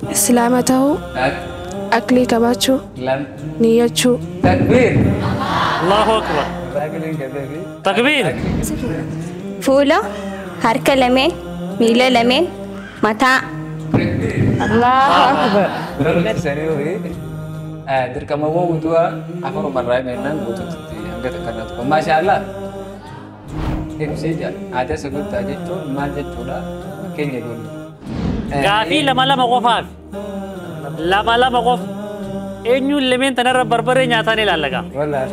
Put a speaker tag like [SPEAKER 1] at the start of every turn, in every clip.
[SPEAKER 1] إسلامته أكلي كباتشو نيتشو
[SPEAKER 2] تكبير
[SPEAKER 3] الله أكبر تكبير
[SPEAKER 4] فولا هركة لمن ميلا لمن متاع
[SPEAKER 1] الله أكبر
[SPEAKER 2] دركما وضوء أفر مرة من وضوء أنقذ كنات ما شاء الله كيف سيجا هذا سقول تاجتو ما جتولا كين يقول
[SPEAKER 3] قافي لما قفاف لما قف إنيو لمن تنرى بربري نياتاني لالغا
[SPEAKER 2] والله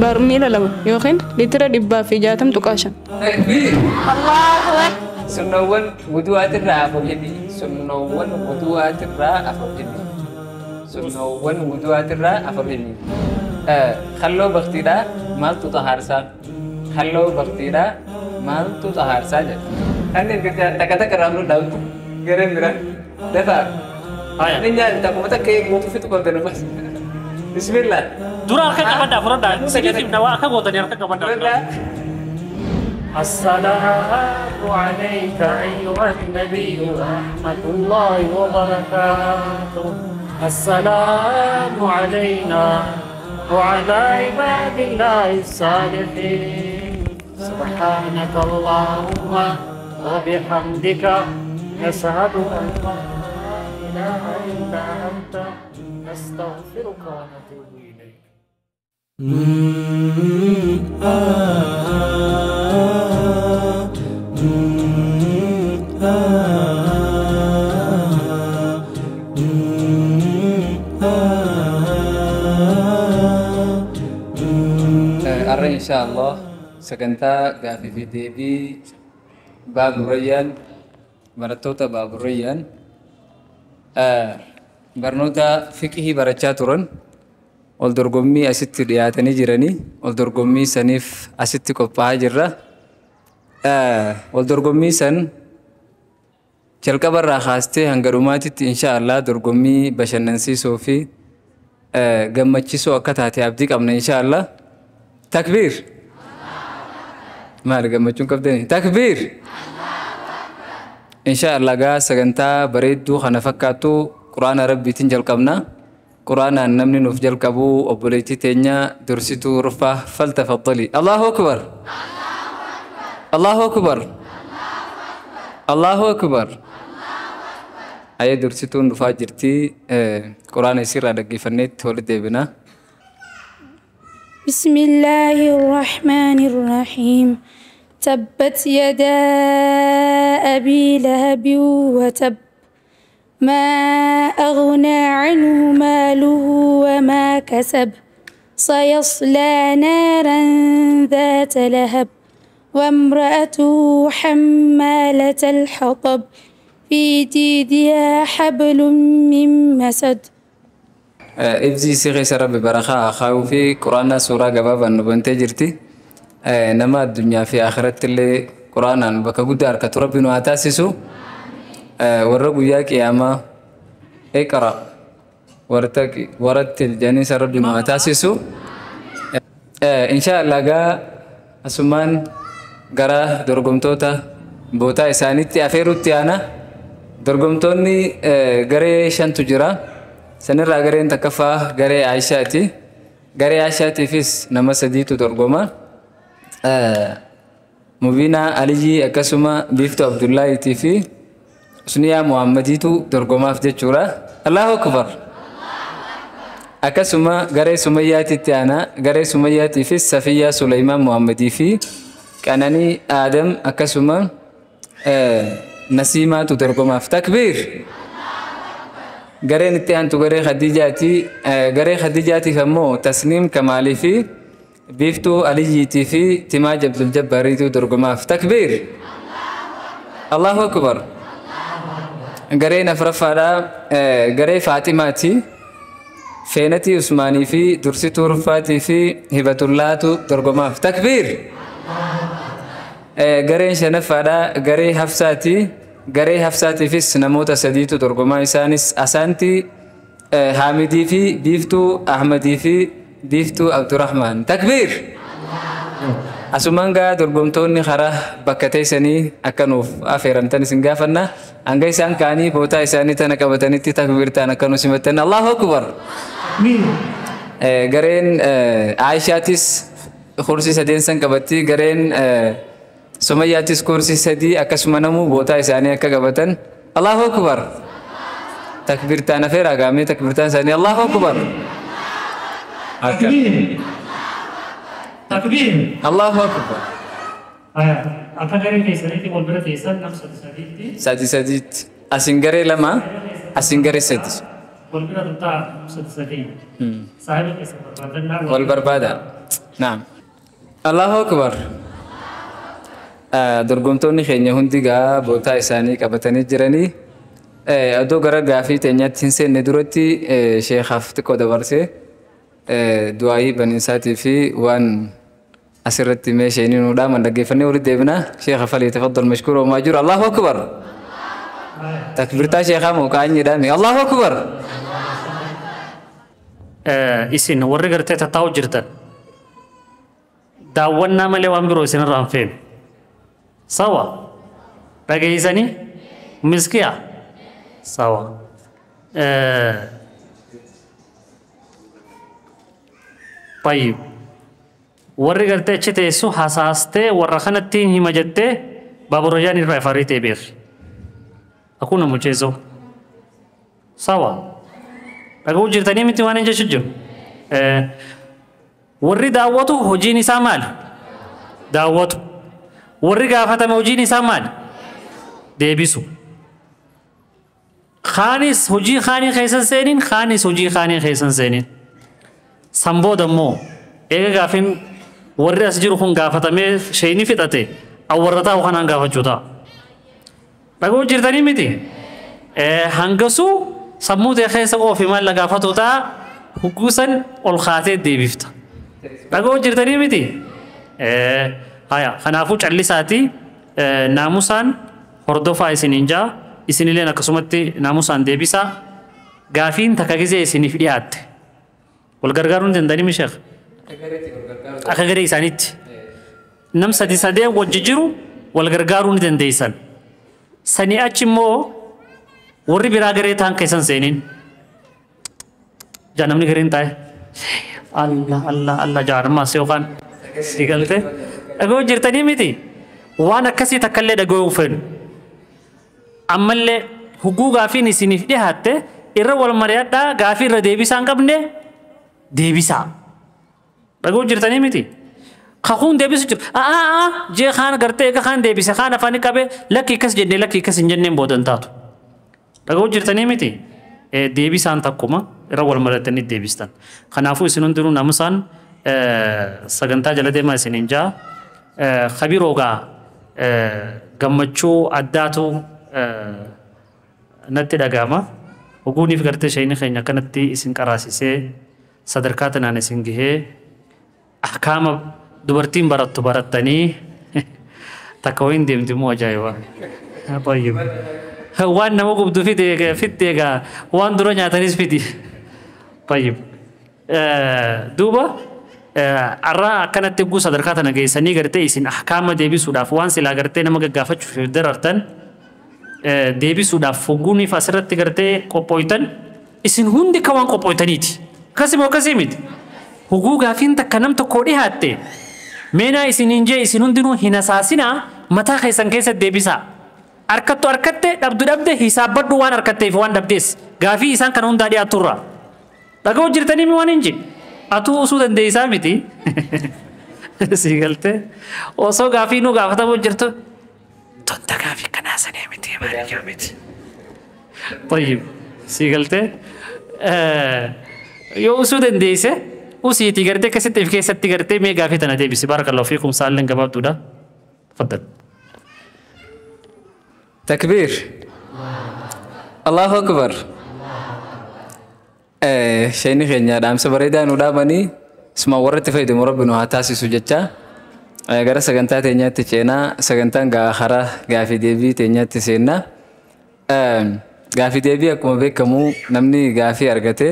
[SPEAKER 1] برميلا لما يوخين لترى دبا في جاتم تقاشن
[SPEAKER 2] تكبير
[SPEAKER 4] الله أكبر
[SPEAKER 2] سنوان وضوءات الرا فوجدي سنوان وضوءات الرا أفوجدي سنوان وضوءات الرا أفوجدي خلو بختيرا مال تطهر سا خلو بختيرا مال تطهر سا جد أنا كذا تكذا كرامو داود غير مرا دفع نيجا تكمل تكيك موتو في تقول دنا بس بسم الله
[SPEAKER 3] دورا أركا كبدا فردا سجل في نوا أركا قوتني أركا كبدا السلام عليك أيها النبي ورحمة الله وبركاته السلام علينا وعلى عباد الله الصالحين سبحانك اللهم وبحمدك نشهد أن لا إله إلا أنت نستغفرك ونتوب إليك
[SPEAKER 2] أرى إن شاء الله سكنتا قافي في ديبي باب ريان مرتوتا باب ريان برنوتا فقهي برچاتورن والدرغمي أسيت دياتني جراني والدرغمي سنيف أسيت قبعة جرا والدرغمي سن جلك برا خاستي هنگروماتي إن شاء الله درغمي بشننسي صوفي جمعتشيسو أكتاتي أبديك أمنا إن شاء الله تكبير ما لقى مچون كبدني تكبير إن شاء الله جا سجنتا بريدو خنفكاتو قرآن ربي تنجل كمنا قرآن النمن نفجل كبو أبوليتي تنيا درسيتو رفاه فلتفضلي الله أكبر الله أكبر الله أكبر أي درسيتو نفاجرتي قرآن يسير على جفنيت ولد بنا
[SPEAKER 5] بسم الله الرحمن الرحيم تبت يدا أبي لهب وتب ما أغنى عنه ماله وما كسب سيصلى نارا ذات لهب وامرأته حمالة الحطب في جيدها حبل من مسد
[SPEAKER 2] إبزي سيغي سرب برخاء أخاو في قرآن سورة قبابا نبنتي جرتي نما الدنيا في آخرت اللي قرآن بك قدار كتربي واتاسسو ورقو ياك ياما اقرأ ورتل جانيس ربي واتاسسو إن شاء الله قا أسمان قرا درقمتوتا بوتا إسانيتي أفيرو تيانا درقمتوني قري شانتو جرا سنرى غرين تكفى غري عائشاتي فيس نما سديتو درغوما مبينا علي أكسما بيفتو عبد الله تيفي سنيا محمديتو درغوما في جورا الله أكبر أكسما غري سمياتي تيانا غري سمياتي في صفية سليمان محمدي في كانني آدم أكسما نسيمة درغوما في تكبير غرين التهان تغري خديجاتي كمو تسنيم كمالي في بيفتو عليتي في تماج عبد الجبار درغماف تكبير الله أكبر غرين فرفادا غري فاطماتي فينتي عثماني في درسي تورفاتي في هبة الله درغماف تكبير غرين شنفادا غري حفصاتي غري حفصاتي في سنموتا سديتو درغما إسانيس أسانتي حامدي في بيفتو أحمدي في بيفتو عبد الرحمن تكبير Asumanga dorgomtoonni karaa bakka teessanii akka nuuf affeeramtan isin gaafanna. Hanga isaan kaanii bootaa isaanii tana qabatanitti takbiirtaan akka nu simattan. Allahu akbar. Gareen Aishaatis kursii sadeen san qabatti. Gareen Sumayyaatis kursii sadii akkasuma namu bootaa isaanii akka qabatan. Allahu akbar. Takbiirtaan affeeraa gaamee takbiirtaan isaanii Allahu akbar.
[SPEAKER 6] Takbir.
[SPEAKER 2] Allahu akbar.
[SPEAKER 6] Apa dari ini wal berat isan nam sadi
[SPEAKER 2] Sadi asin garee lama asin garee sadi.
[SPEAKER 6] Wal berat tak sadi. Sahabat isan berbadan
[SPEAKER 2] wal barbaada. Naam. Allahu akbar. Dorgomtoonni keenya hundi gaa bootaa isaanii qabatanii jiranii. Adoo gara gaafii teenyaatti hin seenne duratti sheekhaaf xiqqoo dabarsee du'aayii baniinsaatii fi waan asirratti meesheenii nuudhaa mandaggeeffannee walitti deebinaa. Sheekha falii tafaddal mashkuura homaa jiru. Allahu akbar. Takbirtaa sheekhaa mooqaan jedhame. Allahu akbar.
[SPEAKER 3] Isin warri gartee tattaa'u jirtan daawwannaa malee waan biroo isinirraa hin feenu. Sawa. Dhageessanii miskiya. Sawa. طيب warri gartee achi teessu hasaastee warra kanatti hima jettee baaburajaan irraa fariitee beekti. Akkuma mucheessoo. Sawa. Dhaga'uu jirtanii miti waan hin jechuun jiru. Warri daawwatu hojiin isaa maali? Daawwatu. Warri gaafatame hojiin isaa maali? Deebisu. Khaanis hojii khaanii keessan seeniin khaanis hojii khaanii keessan seeniin. Sambooda immoo eega gaafin warri as jiru kun gaafatamee shayni fixate awwarrataa kanaan gaafachuu ta'a. Dhaga'uu jirtanii miti? Hangasuu sammuu ta'e keessa qoofi maal gaafatu ta'a hugguusan ol kaatee deebifta. Dhaga'uu jirtanii miti? Kanaafuu callisaatii naamusaan hordofaa isiniin jaa isinilleen akkasumatti naamusaan deebisaa gaafiin takka gizee isiniif dhiyaatte. Wal gargaaruun danda'anii misheek? Akka garee isaaniitti. Nam sadee wajji jiru wal gargaaruu ni dandeessan. Sanii achi immoo warri biraa garee ta'an keessan seeniin. Jaa namni gareen taa'e. Allah jaarmaas yookaan si galte. Dhaga'uu jirtanii miti? Waan akkasii takkallee dhaga'uu fedhu. Ammallee huguu gaafiin isiniif dhihaatte irra wal mari'adhaa gaafii irra deebisaa hin qabne deebisaa. Dhaga'uu jirtanii miti? Kakuun deebisu jiru. Jee kaan gartee eega kaan deebise kaan afaan qabee lakkii akkas jennee lakkii akkas hin jenneen boodan taatu. Dhaga'uu jirtanii miti? Deebisaan takkuma irra wal mari'attanii deebistan. Kanaafuu isin hundinuu naamusaan sagantaa jala deemaa isiniin jaa. Kabiroogaa gammachuu addaatu natti dhaga'ama. Huguuniif gartee shayni keenya akkanatti isin qaraasisee sadarkaa tanaan isin gahee ahkaama dubartiin barattu barattanii takka wayin deemti immoo ajaa'iba. Waan nama gubduu fitte egaa waan dura nyaatanis fiti. Duuba arraa akkanatti huguu sadarkaa tana geessanii gartee isin ahkaama deebisuudhaaf waan silaa gartee nama gaggaafachuuf darartan deebisuudhaaf huguuniif asirratti gartee qophooytan isin hundi ka waan qophooytaniiti. Akkasimoo akkasii miti. Huguu gaafiin takka nam tokkoo dhihaatte meenaa isiniin jee isin hundinuu hin asaasinaa mataa keessan keessa deebisaa. Harkattu harkatte dhabdu dhabde hisaabbadhu waan harkatteef waan dhabdees gaafii isaan kana hundaa dhiyaaturraa. Dhaga'uu jirtanii mi waan hin jee? Atuu usuu dandeessaa miti. Si galtee osoo gaafii nu gaafatamuu jirtu tonta gaafii kanaa sanee miti maaliyyoo miti. Tayyib si galtee yoo usuu dandeesse usiitii gartee akkasitti if keessatti gartee mee gaafii tana deebisi barakallahu fiikum saalleen gabaabduudha. Faddal.
[SPEAKER 2] Takbir. Allahu akbar. Shayni keenya dhaamsa bareedaa nu dhaabanii isuma warratti fayyadamu rabbi nu haa taasisu jecha gara sagantaa teenyaatti ceenaa sagantaan karaa gaafii deebii teenyaatti seennaa. Gaafii deebii akkuma beekamu namni gaafii argate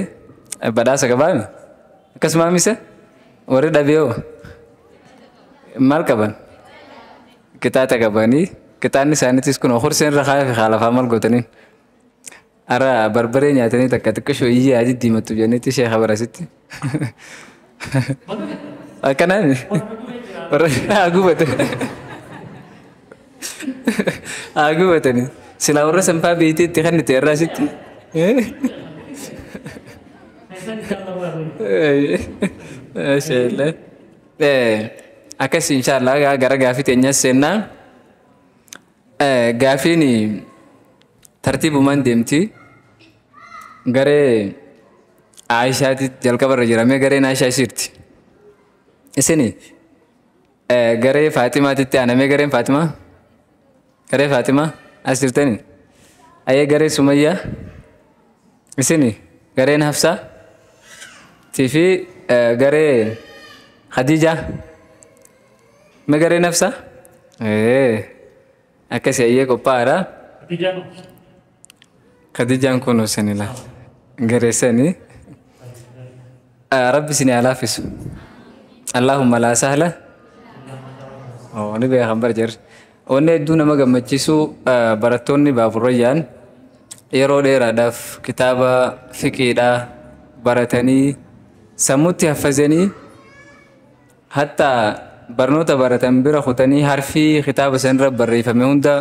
[SPEAKER 2] badhaasa qabaami akkasuma mise warri dhabee maal qaban kitaata qabanii kitaanni isaaniitis kun horseen rakaa fi khaalafaa maal gootaniin ara barbaree nyaatanii takka xiqqoo iyyee adii diimattu jennetti sheekha barasitti akkanaan warra gubatanii silaa warra sampaa beeyteetti kan itti irraasitti akkas inshaallah gara gaafii teenyas seennaa gaafiin tartiibumaan deemti garee Aishaatti jalqabarra jiramee gareen Aishaa isiirti isini garee Faatimaatitti aanamee gareen Faatimaa garee Faatimaa as jirtanii ayyee garee Sumayyaa isini gareen Hafsaa tiifi garee Khadijaa me gareen Hafsaa akkasii ayyee qophaa'aadha Khadijaan kun sanila garee sanii rabbi sini alaafisu Allahumma laa sahla ni beekan barjar wanni hedduu nama gammachiisu barattoonni Baaburayyaan yeroo dheeraadhaaf kitaaba fiqiidhaa baratanii sammuutti haffazanii hatta barnoota baratan bira kutanii harfii kitaaba sanirra barreeffame hunda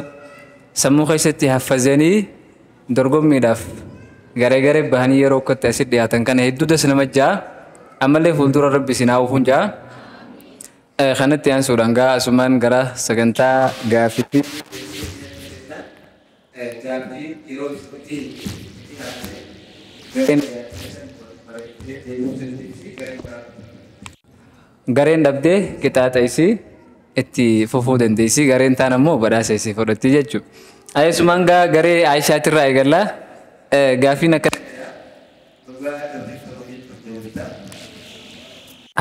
[SPEAKER 2] sammuu keessatti haffazanii dorgommiidhaaf garee garee bahanii yeroo akkatti asit dhiyaatan kana hedduutas nama ja'a ammallee fuuldura rabbi isin haa'uuf ja'a kanatti aansuudhaan gaa asumaan gara sagantaa gaafitti gareen dhabdee qixaaxa isii itti fufuu dandeessi gareen taan ammoo badhaasa isii fudhatti jechuudha. Asumaan gaa garee Aayishaatirraa eegallaa gaafiin akka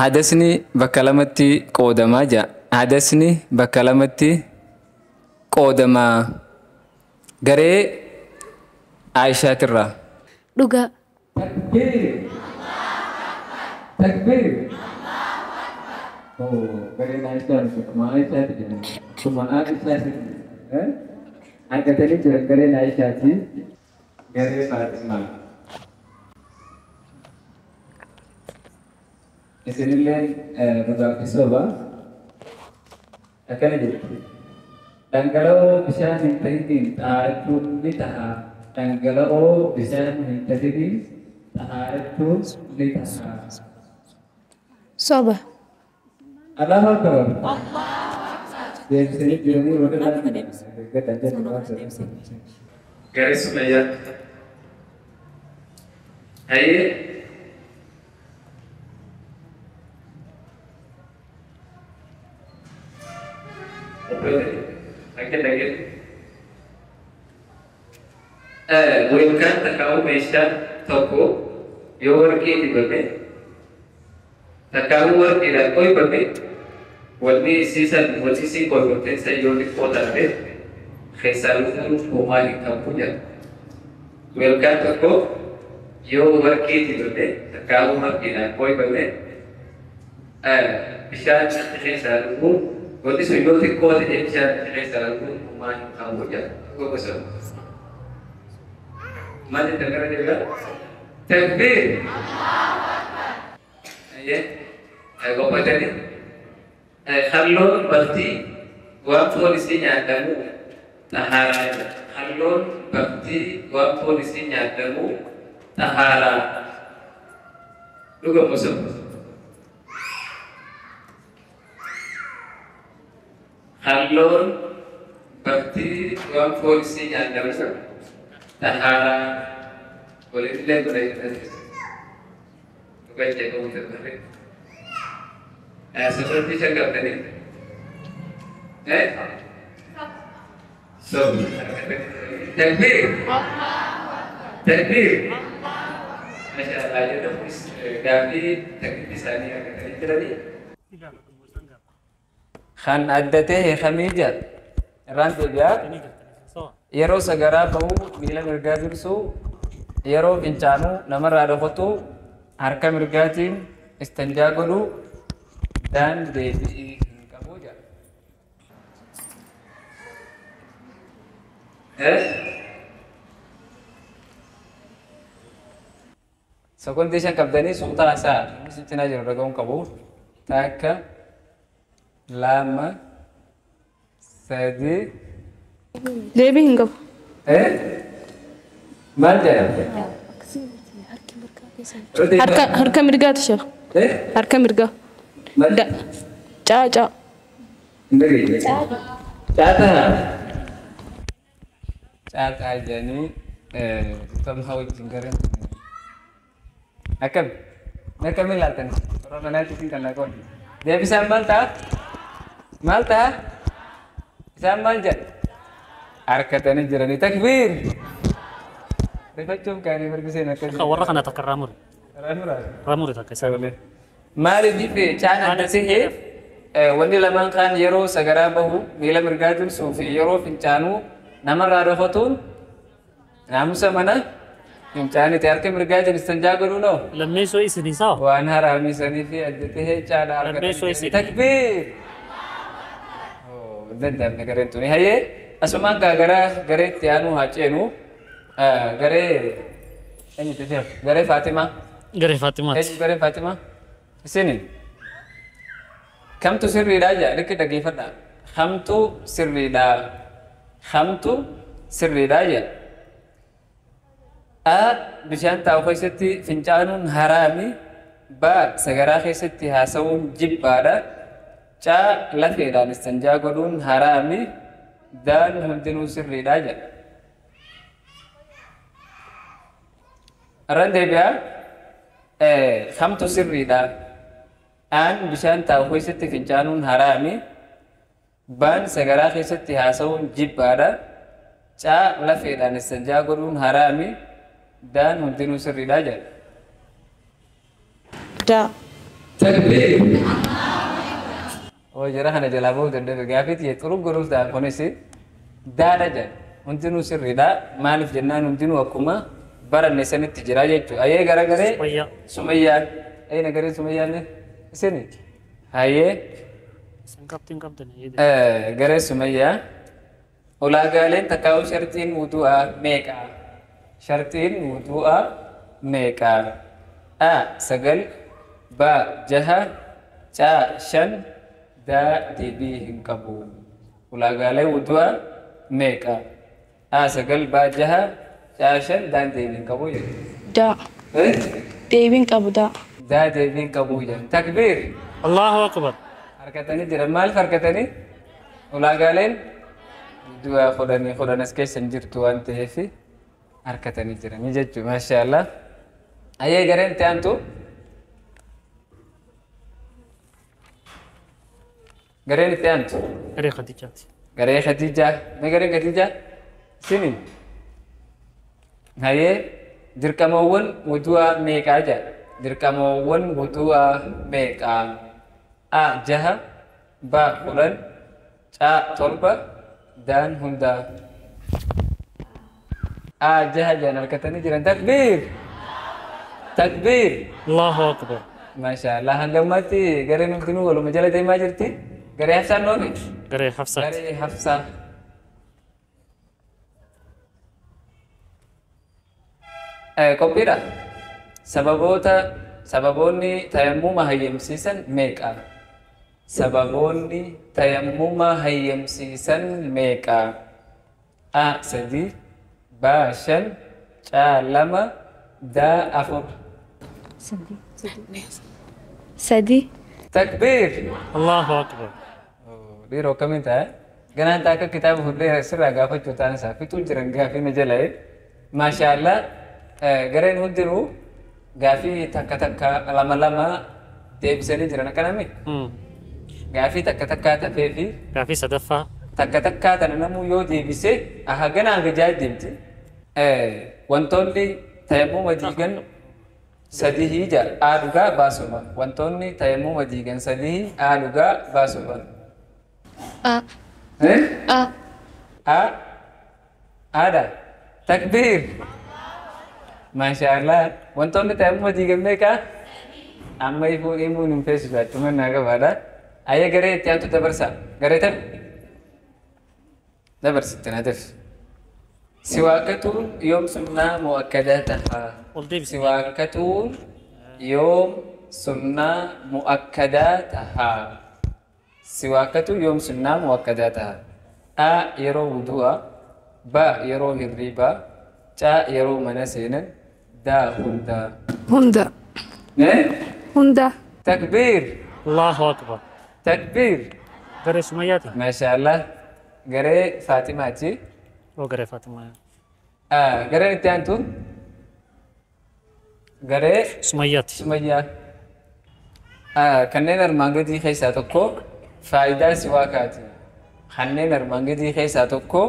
[SPEAKER 2] hadasni bakka lamatti qoodamaa jira. Hadasni bakka lamatti qoodamaa garee Aayishaatirraa.
[SPEAKER 5] Dhugaa.
[SPEAKER 2] Takbir. Oh, gareen Aayishaa kuma Aayishaati jedhama. Kuma Aayishaati. Akka tali jira gareen Aayishaati. Garee Faatimaa. Isinillee dhugaafisooba akkana jedhu. Dhangala'oo bishaan hin ta'iin xaarachuun ni ta'a. Dhangala'oo bishaan hin ta'iin xaarachuun ni ta'a.
[SPEAKER 5] Soba.
[SPEAKER 2] Allahu Akbar. Deebisanii jiranii warra garee Sumayyaa. Hayyee. Wilkan takau meeshaa tokko yoo warqee dibame takau warqeedhaan qoyfame wanni isiin qoyfamteen isa yoo xiqqoo taate keessaa lufuuf homaa hin qabu jedha. Wilkan tokko yoo warqee dibame takau warqeedhaan qoyfame bishaan keessaa lufuuf wanti sun yoo xiqqoo ta'e bishaan keessaa lufuuf homaa hin qabu jedha. Gosa Mari dengar juga. Takbir. Ya. Kau baca ni. Khalun bakti wa polisinya kamu tahara. Khalun bakti wa polisinya kamu tahara. Lugu musuh. Khalun bakti wa polisinya kamu tahara boleh dilihat boleh bukan cek kamu terbalik. Seperti cakap tadi. So, takbir, takbir. Masya Allah, ya dah pus gabi takbir di sana yang kata tadi. Khan adatnya khamijat, rantai dia. Yeroo sagaraa bahuu miila mirgaa jirsuu yeroo fincaanuu namarraa dhokatu harka mirgaatiin istanjaa godhuu daan deebi'ii hin qabu jedha. سكون ديشان كبداني سلطة سا مسنتنا جرو رقم كبو تاكا لما سدي
[SPEAKER 1] deebii hin qabu.
[SPEAKER 2] ما جاء
[SPEAKER 1] Harka mirgaati sheekh. Harka mirgaa. Caa.
[SPEAKER 2] Caata jani tamha wajin garan nakam milatan orang mana tu tinggal lakon dia bisa malta bisa malja arkatani jirani takbir Rifacum kali berkesini nakam
[SPEAKER 3] ورقنا تكرمر رمر تكسر
[SPEAKER 2] mari di pe cana ada sih wani laman kan yero sagara bahu mila mergadul sufi yero fincanu nama rada khotun namusa mana fincani tiar ke mergadul istanjago dulu
[SPEAKER 3] لما يسوي سنيسا
[SPEAKER 2] وانا رامي سني في ادته cana arkatani takbir oh dadam negara itu nih haye asman gara tianu hacenu gare ini tuh gare Fatima
[SPEAKER 3] غير فاطمة
[SPEAKER 2] gare Fatima sini كم تسري راجع لك دقيقة خمتو سري راجع بشان تاو خيستي فنجانون حرامي با سغرا خيستي هاسون جبارا چا لفيدان استنجا قدون حرامي دان هندنو سري راجع رندي بيا خمتو سري راجع an bishaan taa'u keessatti fincaanuun haraami baan sagaraa keessatti haasa'uun jibbaadha caa lafeedhaan istanjaa godhuun haraami daan hundinuu sirriidha jedha.
[SPEAKER 1] Daa.
[SPEAKER 2] Takbir. Oo jara kana jalaa bahuu danda'e gaafiti xuruu godhuuf ta'a kunis daadha jedha hundinuu sirriidha maaliif jennaan hundinuu akkuma baranne sanitti jira jechuudha. Ayyee garagaree Sumayyaan nagaree Sumayyaan sini haye gare Sumayya ulagalen takau syartin wudu'a meqa a sagal ba jaha ca shan da debi hinqabu ulagalen wudu'a meqa a sagal ba jaha ca shan da debi hinqabu
[SPEAKER 1] Daa. Deebiin qabu daa.
[SPEAKER 2] دا دين كبوجا تكبير
[SPEAKER 3] الله أكبر
[SPEAKER 2] حركتني دير مال حركتني ولا قالين دوا خداني سكيس سنجرتو أنت في حركتني دير ميجت ما شاء الله أيه قرين تانتو قرين تانتو
[SPEAKER 3] غير خديجة
[SPEAKER 2] قرين خديجة ما قرين خديجة سنين هاي دير كمون ودوا ميكاجا dirqamoowwan wudu'a meeqa a jaha ba kudhan ca torba daan hunda a jaha jaan harkatanii jiran takbir
[SPEAKER 3] الله أكبر
[SPEAKER 2] masha Allah hangamatti gareen hundinuu waluma jala deemaa jirti garee hafsaan noomi
[SPEAKER 3] غير حفصة
[SPEAKER 2] garee hafsaa qophiidha sababoonni tayammuma hayyamsiisan meeqa sababoonni tayammuma hayyamsiisan meeqa a sadii ba shan ca lama da afur
[SPEAKER 4] Sadi.
[SPEAKER 2] takbir
[SPEAKER 3] الله أكبر
[SPEAKER 2] dhiiroo kamiin ta'a ganaan ta'a akka kitaaba hundee sirraa gaafachuu ta'an isaa fituu jiran gaafii na jala'e maasha Allah gareen hundinuu gaafii takka lama deebisanii jiran akkanami gaafii takka tafee fi
[SPEAKER 3] كافي سدفة
[SPEAKER 2] takka tana namuu yoo deebise ganaa gajaa deemti wantoonni tayammuma diigan sadii aalugaa baasuma wantoonni tayammuma diigan sadii aalugaa baasuma ada takbir masya Allah wantoonni tayammuma diigan meeqa amma imuun hin feesisu achuma naa qabaadha ayya garee itti aantu dabarsa garee tan dabarsitti naa tafi سواكتون يوم سنة مؤكداتها سواكتون يوم سنة مؤكداتها سواكتون يوم سنة مؤكداتها يرو وضوء با يرو هريبا تا يرو منسينا دا هندا
[SPEAKER 5] هوندا
[SPEAKER 2] إيه؟
[SPEAKER 5] هوندا
[SPEAKER 2] تكبير
[SPEAKER 3] الله أكبر
[SPEAKER 2] تكبير
[SPEAKER 3] قري سمياتي
[SPEAKER 2] ما شاء الله قري فاطمة
[SPEAKER 3] وقري فاطمة
[SPEAKER 2] قري انت انتم قري
[SPEAKER 3] سمياتي
[SPEAKER 2] سمية كنين المانجدي خيسا تكو فائدة سواكاتي خنين المانجدي خيسا تكو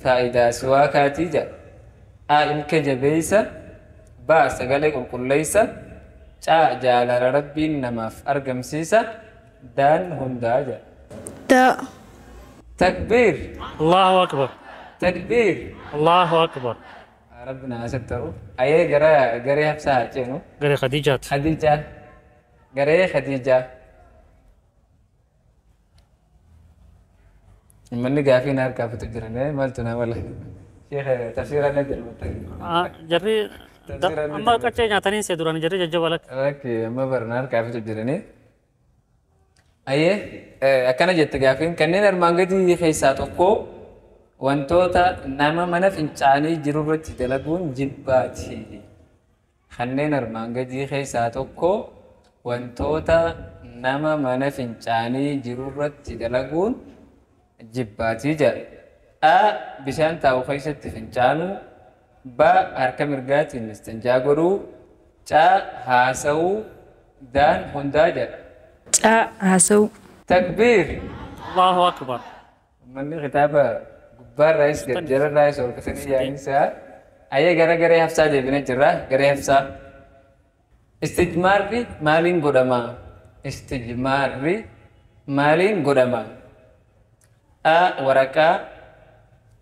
[SPEAKER 2] فائدة سواكاتي جا إنك جبيسا با سغالي قل ليسا جعل ربي نماف أرقم سيسا دان هندا جا
[SPEAKER 5] تاء
[SPEAKER 2] تكبير
[SPEAKER 3] الله أكبر
[SPEAKER 2] تكبير
[SPEAKER 3] الله أكبر
[SPEAKER 2] ربنا سترو أي قري هفسا جينو
[SPEAKER 3] قري خديجات
[SPEAKER 2] خديجة قري خديجة من قافي نار كافة تجرني مالتنا ولا شيخ تفسير نجل
[SPEAKER 3] جري أما كتشي ناتني سيدوراني جري ججوالك
[SPEAKER 2] اوكي ما برنار كافة تجرني أيه أكنا جت قافين كنين أرمانجدي خيساتوكو وانتوتا نما منف إنساني جرورة تدلقون جباتي خنين أرمانجدي خيساتوكو وانتوتا نما منف إنساني جرورة تدلقون جباتي جا بشان تاو خيسة فنجانو با أركم رجاتي نستنجاغرو تا هاسو دان هنداجا
[SPEAKER 5] تاء هسو
[SPEAKER 2] تكبير
[SPEAKER 3] الله أكبر
[SPEAKER 2] من كتابة جبار رئيس جرر رئيس اور كسني يعني سا أيه غرا هفسا جبنا جرا غرا هفسا استجمار في مالين غدما استجمار في مالين غدما ورقة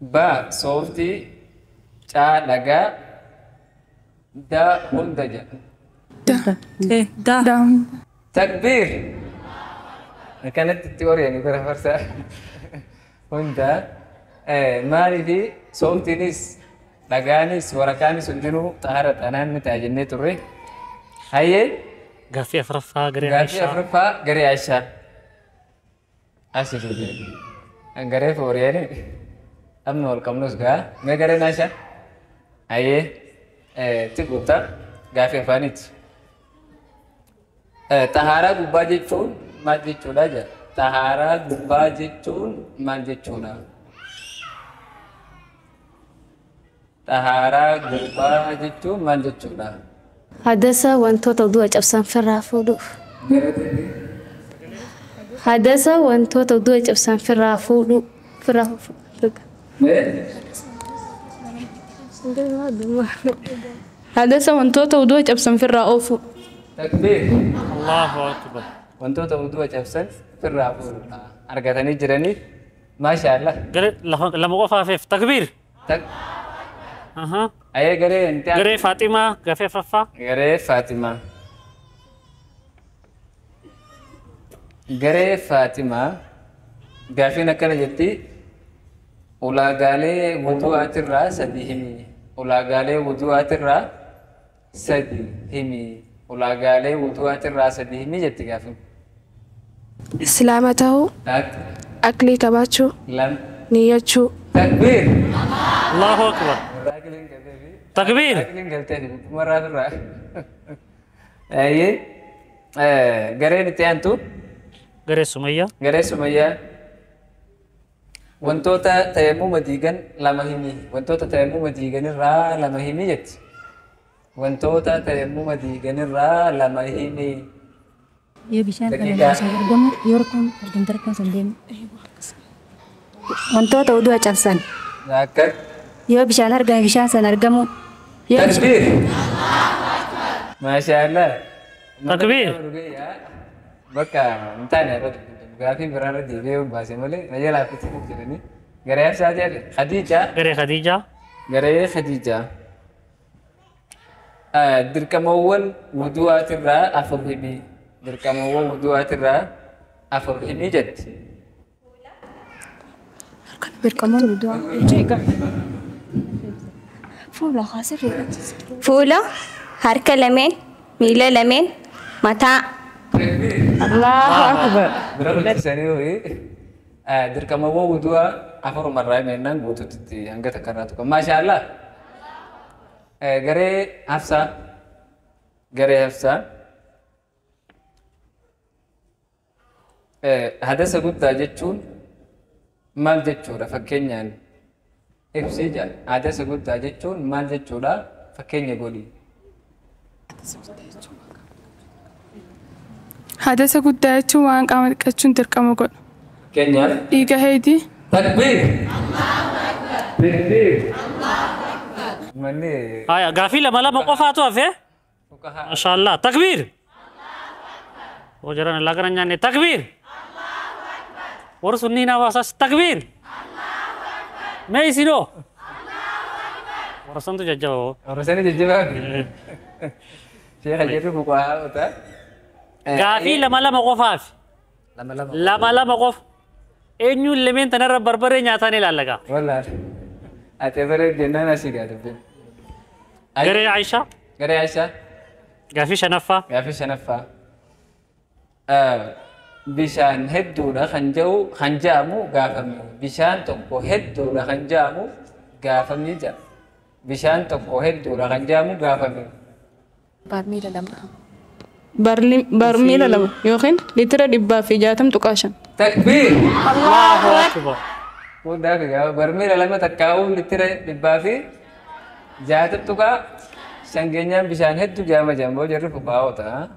[SPEAKER 2] با صوفتي تا لغا دا هندجا
[SPEAKER 5] دا
[SPEAKER 2] تكبير كانت التيوريا يعني برا فرسا هندا مالي في صوتينيس لغانيس ورقانيس سندنو طهارة أنان متاجنة توري هاي
[SPEAKER 3] قافية فرفا قري
[SPEAKER 2] غافي
[SPEAKER 3] عيشة
[SPEAKER 2] أفرفا غري عيشة أسي تودي غري فورياني أمنو الكمنوس غا ما غري ناشا هاي تقوتا غافي أفانيت طهارة غبا جيتشون maal jechuudha jedha xahaaraa gubbaa jechuun maal jechuudha xahaaraa gubbaa jechuun maal jechuudha
[SPEAKER 5] حدث وانتوتا ودوء جبسان في الرافودو حدث وانتوتا ودوء جبسان في الرافودو في الرافودو
[SPEAKER 1] حدث وانتوتا ودوء جبسان في الرأوفو
[SPEAKER 2] تكبير
[SPEAKER 3] الله أكبر
[SPEAKER 2] wantoota wudu'a cabsan firraa fuudhuudha argatanii jiranii maasha Allah
[SPEAKER 3] قري لما وقف فيف تكبير أها
[SPEAKER 2] ayee garee inti
[SPEAKER 3] قري فاطمة قافية فرفا
[SPEAKER 2] garee Faatimaa garee Faatimaa gaafiin akkana jetti ulaagaalee wudu'aatirraa sadii himi ulaagaalee wudu'aatirraa sadii himi ulaagaalee wudu'aatirraa sadii himi jetti gaafiin
[SPEAKER 5] إسلامته أكلي كباتشو
[SPEAKER 2] لم
[SPEAKER 5] نيتشو
[SPEAKER 2] تكبير
[SPEAKER 3] الله أكبر تكبير
[SPEAKER 2] راجلين قلتني مرة مرة أيه قرين تيانتو
[SPEAKER 3] قري سمية
[SPEAKER 2] قرين سمية wantoota tayammuma diigan lama himi wantoota tayammuma diiganirraa lama himi jetti wantoota tayammuma diiganirraa lama himi
[SPEAKER 7] Yo bishaan kana laasa argamu yoo rakkoon argamte rakkoon san deemu. Wantoota uduu cabsan
[SPEAKER 2] akka
[SPEAKER 7] yoo bishaan argame bishaan san argamu.
[SPEAKER 2] takbir maashaallah
[SPEAKER 3] تكبير
[SPEAKER 2] bakka intaane gaafii biraarra deebi'ee baase malee nayya laaffatti jedhanii garee ibsaa jedhe Khadiija
[SPEAKER 3] قري خديجة
[SPEAKER 2] garee Khadiija dirqamawwan wudu'aatirraa afur himi dirqamawwan wudu'aatirraa afur himi jetti
[SPEAKER 7] Birkamoon uduu. فولا خاسر.
[SPEAKER 4] فولا هركة لمن ميلا لمن متاع
[SPEAKER 1] الله أكبر.
[SPEAKER 2] Berapa sini oi? Dirkama wudhu afur marra menan butuh titi angga tekan tu. Masya Allah. Gare Hafsa. Hada sebut aja cun mal jecura fakkeenyaan ibsii jaa. Hada sebut aja cun mal jecura fakkeenya godhi.
[SPEAKER 1] Hadasa guddaa jechuun waan qaama dhiqachuun dirqama godhu.
[SPEAKER 2] Keenyaan
[SPEAKER 1] Dhiiga heetii.
[SPEAKER 2] takbir. Takbir. Manni
[SPEAKER 3] هاي قافي لما قفاتوا فيه
[SPEAKER 2] fukaha
[SPEAKER 3] ما شاء الله تكبير وجرنا لقرن يعني تكبير ورسولنا واساس تكبير ما يصيروا ورسولنا تجاوب
[SPEAKER 2] urusannya jejebak. Saya jadi fukaha uta.
[SPEAKER 3] قافي لما قفاف
[SPEAKER 2] Lama-lama.
[SPEAKER 3] لما قف إنه لمن تنرى بربري نياتاني لالك
[SPEAKER 2] Wallah. Ate bare jenna nasi gadu.
[SPEAKER 3] غير عائشة
[SPEAKER 2] Gare Aisyah.
[SPEAKER 3] قافي شنفة
[SPEAKER 2] Gaafi shanaffaa. Bishaan hedduudha kan jiru kan jaamu gaafame. Bishaan tokko hedduudha kan jaamu gaafamni jira. Bishaan tokko hedduudha kan jaamu gaafame.
[SPEAKER 7] Barmiila lama.
[SPEAKER 1] Barmiila lama yookiin litira 160.
[SPEAKER 2] Takbir.
[SPEAKER 3] الله أكبر
[SPEAKER 2] Udah ke barmiila lama takkaa'u litira 160 ka sangeenya bishaan hedduu jaama jaamboo jirru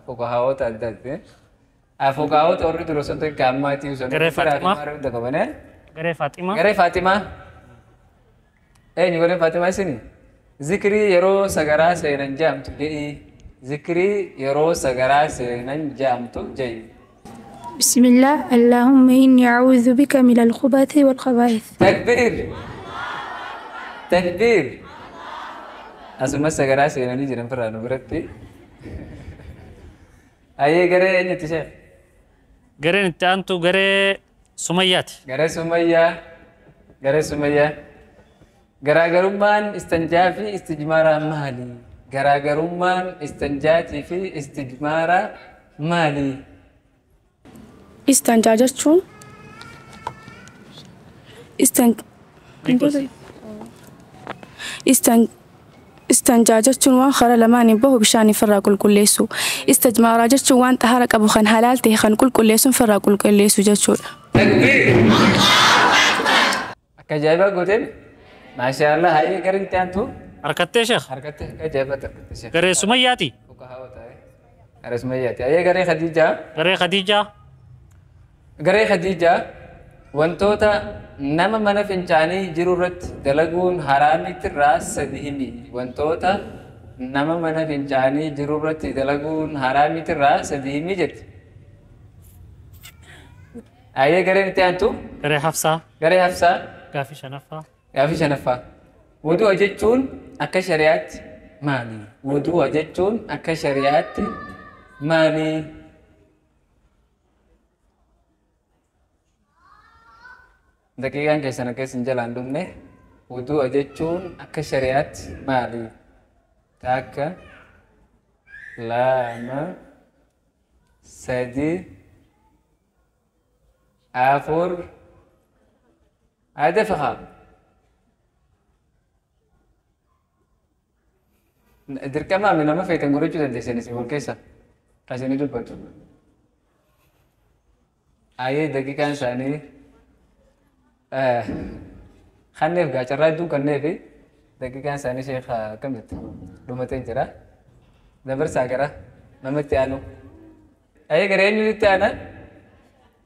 [SPEAKER 2] fukahaawota adda addaa. Fukahaawota warri dura sun ta'e gaammaatti usan.
[SPEAKER 3] Garee Faatimaa. غير فاطمة
[SPEAKER 2] Garee Faatimaa. Eenyu garee Faatimaa isini? Zikrii yeroo sagaraa seenan jaamtu jedhi. Zikrii yeroo sagaraa seenan jaamtu jedhi.
[SPEAKER 8] بسم الله اللهم إني أعوذ بك من الخبث والخبائث.
[SPEAKER 2] Takbir. Takbir. Asuma sagaraa seenanii jiran firraa nu biratti. Ayyee garee eenyutti ishee?
[SPEAKER 3] غير أنت أنتو غير سميات
[SPEAKER 2] Garee Sumayyaa. Garee Sumayyaa. Garaagarummaan istanjaa fi istijmaaraa maali? Garaagarummaan istanjaatii fi istijmaaraa maali?
[SPEAKER 8] استنجا جتشون استنجا جتشون وان خرا لماني بهو بشاني فرا كل ليسو استجمارا جتشون وان طهارك أبو خان حلالتي خان كل ليسو فرا كل ليسو جتشون
[SPEAKER 2] Takbir. Akka ajaa'ibaa gooteen maashaa Allah haayee gara itti aantu
[SPEAKER 3] أركضت يا شيخ
[SPEAKER 2] harkatti akka ajaa'ibaa takkatti
[SPEAKER 3] غير سمياتي
[SPEAKER 2] fukahaawaa ta'e. Gara Sumayyaati. Haayee garee Khadiijaa.
[SPEAKER 3] غير خديجة
[SPEAKER 2] Garee Khadiijaa wantoota nama mana fincaanii jiru irratti dalaguun haraamitirraa sadi himi. Wantoota nama mana fincaanii jiru irratti dalaguun haraamitirraa sadi himi jetti. Haayee gareen itti aantu
[SPEAKER 3] غير حفصة
[SPEAKER 2] garee Hafsaa.
[SPEAKER 3] قافي شنفة
[SPEAKER 2] Gaafii shanaffaa. Wudu'a jechuun akka shari'aatti maali? Wudu'a jechuun akka shari'aatti maali? Daqiiqaan keessan akka isin jalaan dhumne wudu'a jechuun akka shari'aatti maali? Takka, lama, sadi, afur, ada faham? Dirqama nama feetan godhachuu dandeessan isin wal keessa kaasanii dubbatu. Ayyee daqiiqaan isaanii kanneef gaacarraa hedduu kanneefi daqiiqaan isaanii sheekha akkamitti dhumatee jira. Dabarsaa gara namatti aanu. Ayyee garee eenyutti aana?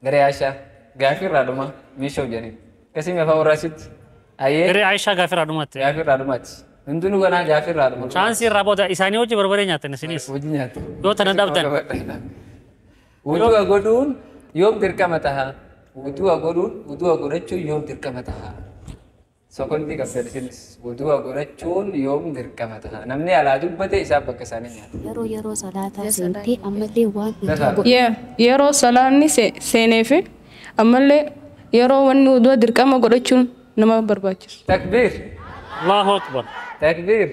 [SPEAKER 2] Garee Aishaa gaafii irraa dhuma miishoo jedhanii. Akkasii afaan warraasitti. Ayyee
[SPEAKER 3] غير عائشة قافي رادومات
[SPEAKER 2] gaafii irraa dhumaati. Hundinuu ganaa gaafii irraa dhuma.
[SPEAKER 3] شانسي الرابطة إساني وجه بربري نياتن سنيس
[SPEAKER 2] Hojii nyaatu.
[SPEAKER 3] يو تندبتن
[SPEAKER 2] Wudu'a godhuun yoom dirqama taha? Wudu'a godhachuun yoom dirqama taha? Sokondii qabsiisinis wudu'a godhachuun yoom dirqama taha? Namni alaa dubbate isaaf bakka isaanii nyaata.
[SPEAKER 7] Yeroo salaataa seentee ammallee waan
[SPEAKER 1] Yeroo salaanni seenee fi ammallee yeroo wanni wudu'a dirqama godhachuun nama barbaachisu.
[SPEAKER 2] Takbir.
[SPEAKER 3] الله أكبر.
[SPEAKER 2] تكبير.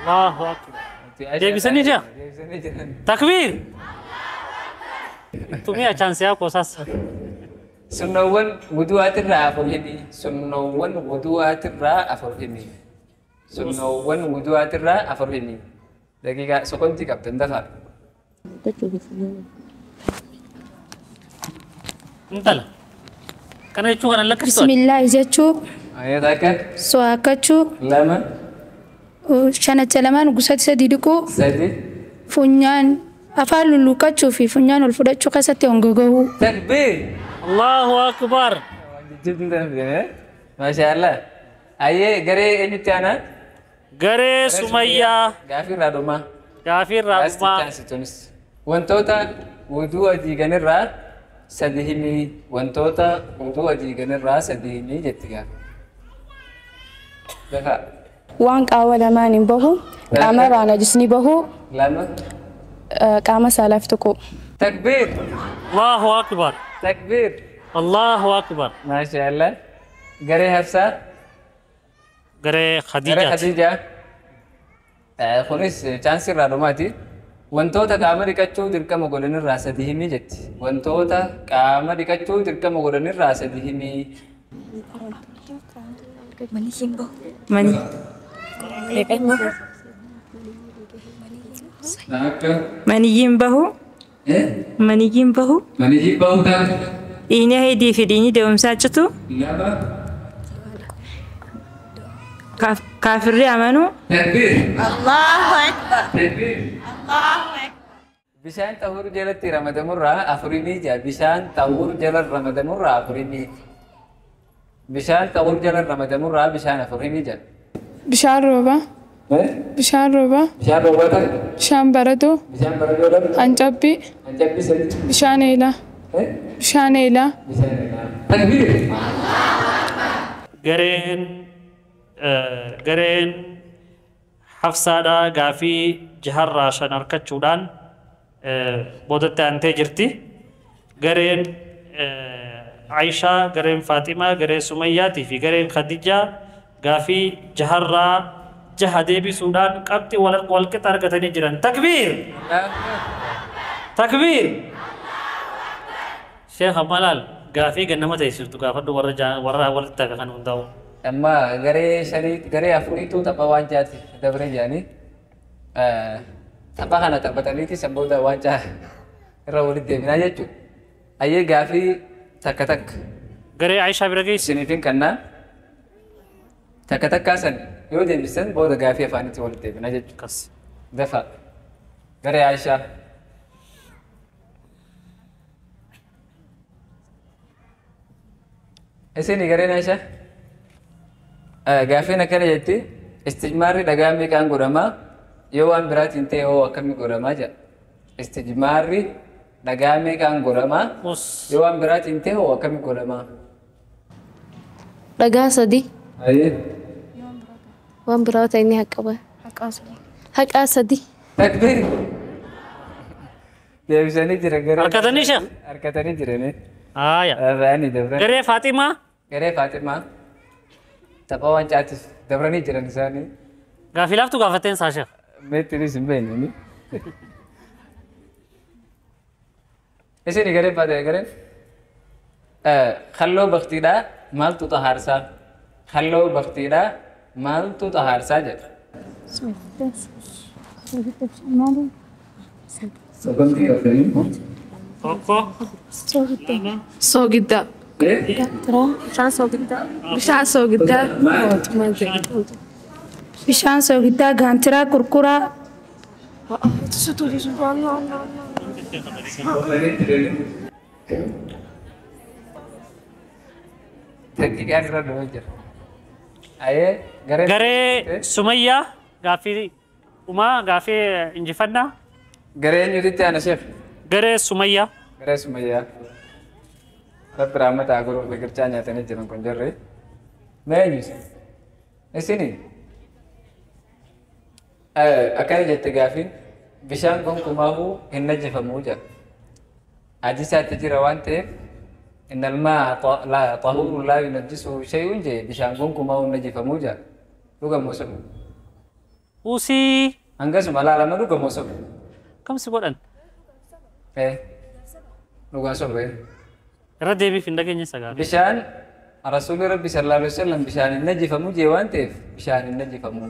[SPEAKER 3] الله أكبر. deebisanii jira takbiir tumii achaansiyaa koosaas
[SPEAKER 2] sunnawwan wudu'aatirraa afur himi sunnawwan wudu'aatirraa afur himi sunnawwan wudu'aatirraa afur himi daqiiqaa sokontii qabdan dafaa
[SPEAKER 3] intala kana jechuu kana lakkistu
[SPEAKER 5] bismillah jechuu
[SPEAKER 2] ayat akka
[SPEAKER 5] so'aakachuu
[SPEAKER 2] lama
[SPEAKER 5] shanacha lamaan gusatti sadii dhiquu
[SPEAKER 2] sadi
[SPEAKER 5] funyaan afaan lulluuqachuu fi funyaan ol fudhachuu keessatti hongogahuu.
[SPEAKER 2] takbiir.
[SPEAKER 3] Allahu akbar.
[SPEAKER 2] Maashaallah. Ayyee garee eenyutti aanaa?
[SPEAKER 3] Garee Sumayyaa.
[SPEAKER 2] Gaafii irraa dhumaa.
[SPEAKER 3] Gaafii irraa dhumaa.
[SPEAKER 2] Wantoota wudu'a diiganirraa sadi himii wantoota wudu'a diiganirraa sadi himii jetti gaafa.
[SPEAKER 8] waan qaama lamaan hin bahu qaama irraa najisni bahu
[SPEAKER 2] lama
[SPEAKER 8] qaama saalaaf tokko.
[SPEAKER 2] takbiir.
[SPEAKER 3] Allahu akbar.
[SPEAKER 2] takbiir.
[SPEAKER 3] Allahu akbar.
[SPEAKER 2] Maashaallah. Garee Hafsaa.
[SPEAKER 3] Garee
[SPEAKER 2] Garee
[SPEAKER 3] Khadiijaati.
[SPEAKER 2] Khadiijaa. Kunis chaansii irraa dhumaati. Wantoota qaama dhiqachuu dirqama godhanirraa sadi himii jetti. Wantoota qaama dhiqachuu dirqama godhanirraa sadi himii.
[SPEAKER 8] Mani.
[SPEAKER 9] Maniyyiin bahu. Maniyyiin bahu.
[SPEAKER 2] Maniyyiin bahu taatu.
[SPEAKER 9] Dhiigni heddii fi dhiigni deemumsaa citu.
[SPEAKER 2] Lama.
[SPEAKER 9] Kaafirri amanuu.
[SPEAKER 2] Takbiir.
[SPEAKER 4] Allahu Akbar.
[SPEAKER 2] Takbiir. Bishaan xahuur jalatti ramadamurraa afurinii jira. Bishaan xahuur jala ramadamurraa afurinii. Bishaan xahuur jala ramadamurraa bishaan afurinii jira.
[SPEAKER 8] Bishaan roobaa. Bishaan roobaa.
[SPEAKER 2] Bishaan roobaa.
[SPEAKER 8] Bishaan baradoo.
[SPEAKER 2] Bishaan baradoo lama.
[SPEAKER 8] Hancabbii.
[SPEAKER 2] Hancabbii sadi.
[SPEAKER 8] Bishaan eelaa. Bishaan eelaa.
[SPEAKER 2] Bishaan eelaa. Takbiir.
[SPEAKER 3] Gareen Hafsaadhaa gaafii jaharraa shan harkachuudhaan boodatti aantee jirti. Gareen Aishaa, gareen Faaximaa, gareen Sumayyaatii fi gareen Khadijaa gaafii jaharraa jaha deebisuudhaan qabxii wal qixa argatanii jiran. Takbiir! Takbiir! Sheekh Amalaal gaafii gannama teessiftu gaafadhu warra walitti taqa kan hundaa'u.
[SPEAKER 2] Amma garee afuriitu tapha waancaati dabre jedhanii tapha kana taphataniiti sanboota waancaa irra walitti deebinaa jechuudha. Ayyee gaafii takka takka.
[SPEAKER 3] Garee Aishaa bira geessi.
[SPEAKER 2] Isiniifin kannaa takka takkaa san yoo deebisan booda gaafii afaanitti walitti deebinaa jechuudha. Dafa garee Aishaa. Isini gareen Aishaa? Gaafiin akkana jetti istijmaarri dhagaa meeqaan godhamaa yoo waan biraatiin ta'e hoo akkamii godhamaa jedha. Istijmaarri dhagaa meeqaan godhamaa yoo waan biraatiin ta'e hoo akkamii godhamaa.
[SPEAKER 5] Dhagaa sadii.
[SPEAKER 2] Ayyee.
[SPEAKER 5] Waan biraa ta'e inni haqaba. Haqaa sadii.
[SPEAKER 2] Takbiir. Deebisanii jira garee.
[SPEAKER 3] Harkatanii sheekh.
[SPEAKER 2] Harkatanii jiranii.
[SPEAKER 3] Haaya. Garee Faaximaa.
[SPEAKER 2] Garee Faaximaa. Tapha waancaatiif dabranii jiran isaanii.
[SPEAKER 3] Gaafii laaftu gaafateen saa sheekh.
[SPEAKER 2] Meettinis hin beeknani. Isini gareen Faaximaa gareen. Halloo baktiidhaa maaltu xahaarsaa? Halloo baktiidhaa maaltu xahaarsaa jedha. Sokontii qabdanii.
[SPEAKER 3] Tokko.
[SPEAKER 8] Soogiddaa.
[SPEAKER 5] Bishaan soogiddaa.
[SPEAKER 8] Bishaan soogiddaa.
[SPEAKER 5] Bishaan soogiddaa gaantiraa kurkuraa.
[SPEAKER 2] Daqiiqaan irra dhufee jira. Ayyee
[SPEAKER 3] Garee Sumayyaa gaafii dhumaa gaafii injifannaa.
[SPEAKER 2] garee eenyuutitti aana sheef?
[SPEAKER 3] Garee Sumayyaa.
[SPEAKER 2] Garee Sumayyaa. Rabbi raammataa godhuuf biqilchaa nyaatanii jiran kun jarri. Mee eenyuus? Isini? Akkana jette gaafiin bishaan gonkumaafuu hin najjifamuu jedha. Hadiisaatti jira waan ta'eef innal maa xahuurun laa yunajjisuhu shay'un jee bishaan gonkumaafuu hin najjifamuu jedha. Dhuga mosom.
[SPEAKER 3] Usii
[SPEAKER 2] Angkas malah lama dhuga mosom.
[SPEAKER 3] kam si godhan
[SPEAKER 2] Dhuga sobe.
[SPEAKER 3] irra deebiif hin dhageenye sagalee.
[SPEAKER 2] Bishaan Rasuulli Rabbi sallallahu alaihi wasallam bishaan hin najjifamu jee waan ta'eef bishaan hin najjifamu.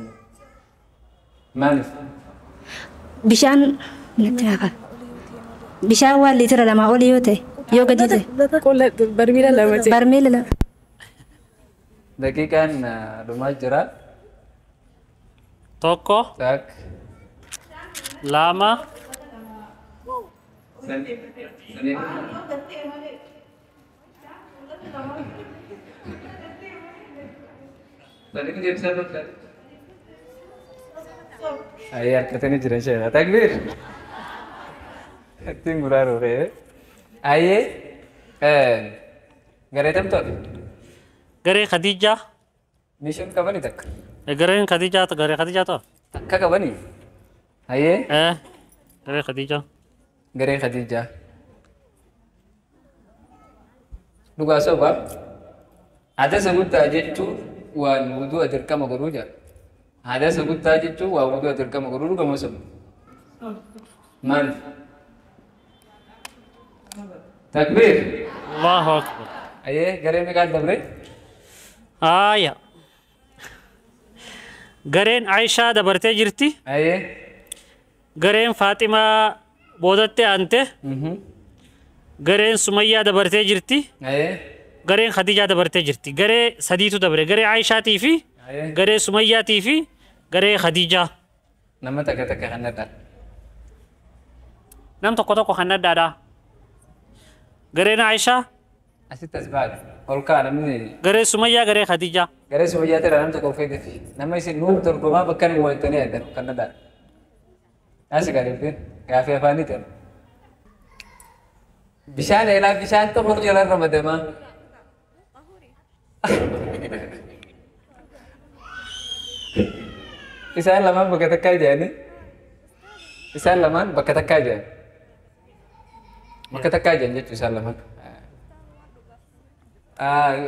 [SPEAKER 2] Maaliif?
[SPEAKER 7] Bishaan bishaan waan liitira lamaa olii yoo ta'e yoo gadi ta'e
[SPEAKER 8] Qulla barmiila lama ta'e.
[SPEAKER 7] barmeela lama.
[SPEAKER 2] Daqiiqaan dhumaa jira.
[SPEAKER 3] Tokko
[SPEAKER 2] Tak.
[SPEAKER 3] lama
[SPEAKER 2] Ayah katanya jiran saya. Takbir. Tinggu raru ke. Ayah garetam tu.
[SPEAKER 3] garee Khadijaa
[SPEAKER 2] Mission kapan itu?
[SPEAKER 3] gareen Khadijaa garee Khadijaa ta'u
[SPEAKER 2] Kakak kapan ni? Ayah
[SPEAKER 3] garee Khadijaa
[SPEAKER 2] gare Khadijah. Luka sebab ada sebut aja itu wan wudu adirka magaruja. Ada sebut aja itu wan wudu adirka magaruja kamu sebut. Man. Takbir.
[SPEAKER 3] Allahu akbar.
[SPEAKER 2] Ayah gare mekat dabre.
[SPEAKER 3] Aya gareen Aishaa dabartee jirti
[SPEAKER 2] Ayah.
[SPEAKER 3] gareen Faatimaa boodattee aante gareen Sumayyaa dabartee jirti
[SPEAKER 2] Ayah.
[SPEAKER 3] gareen Khadijaa dabartee jirti garee sadiitu dabre garee Aishaatii fi
[SPEAKER 2] Ayah.
[SPEAKER 3] garee Sumayyaatii fi garee Khadijaa
[SPEAKER 2] Nama tak kanada.
[SPEAKER 3] nam tokko tokko kan addaadha gareen Aishaa
[SPEAKER 2] Asyik tasbih. Olka namni.
[SPEAKER 3] garee Sumayyaa garee Khadijaa
[SPEAKER 2] Gare semua jatuh dalam toko fede. Nama isi nur tergoma bahkan buat ini ada kanada. Asik kali itu. Kafe apa ni tu? Bisa ni lah, bisa tu baru jalan Ramadan mah. Bisa lama berkata kaja ni. Bisa lama berkata kaja. Berkata kaja je tu lama.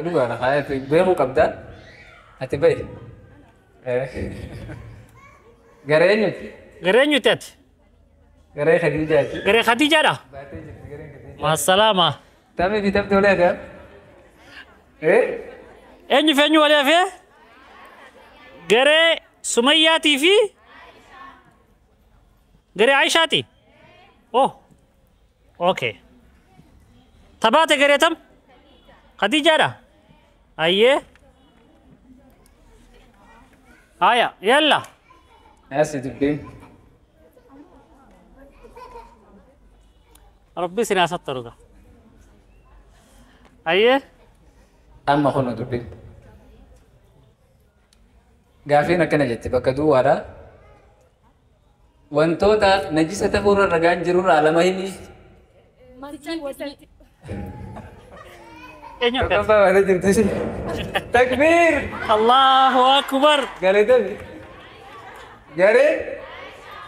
[SPEAKER 2] Lu kan kayak tu baru kabda. Ati bay. Gareenyu.
[SPEAKER 3] garee nyuti ati
[SPEAKER 2] Garee Khadijah ati.
[SPEAKER 3] garee Khadijaadha maasalaama
[SPEAKER 2] Tapi bitab tole ada.
[SPEAKER 3] eenyu fi eenyu walii hafee garee Sumayyaatii fi garee Aishaati oh okay tabaate garee tam Khadijaadha ayyee aya yalla
[SPEAKER 2] Asih dibbi.
[SPEAKER 3] rabbi sinaa sattaruga ayyee
[SPEAKER 2] Amma kono dibbi. Gaafiin akkana jette bakka duwwaadha. Wantoota najisa ta'uurra ragaan jirurraa lama himi.
[SPEAKER 3] eenyu
[SPEAKER 2] Kakak bawa ada jirtu sih. Takbir.
[SPEAKER 3] Allahu akbar
[SPEAKER 2] Gare itu. Gare.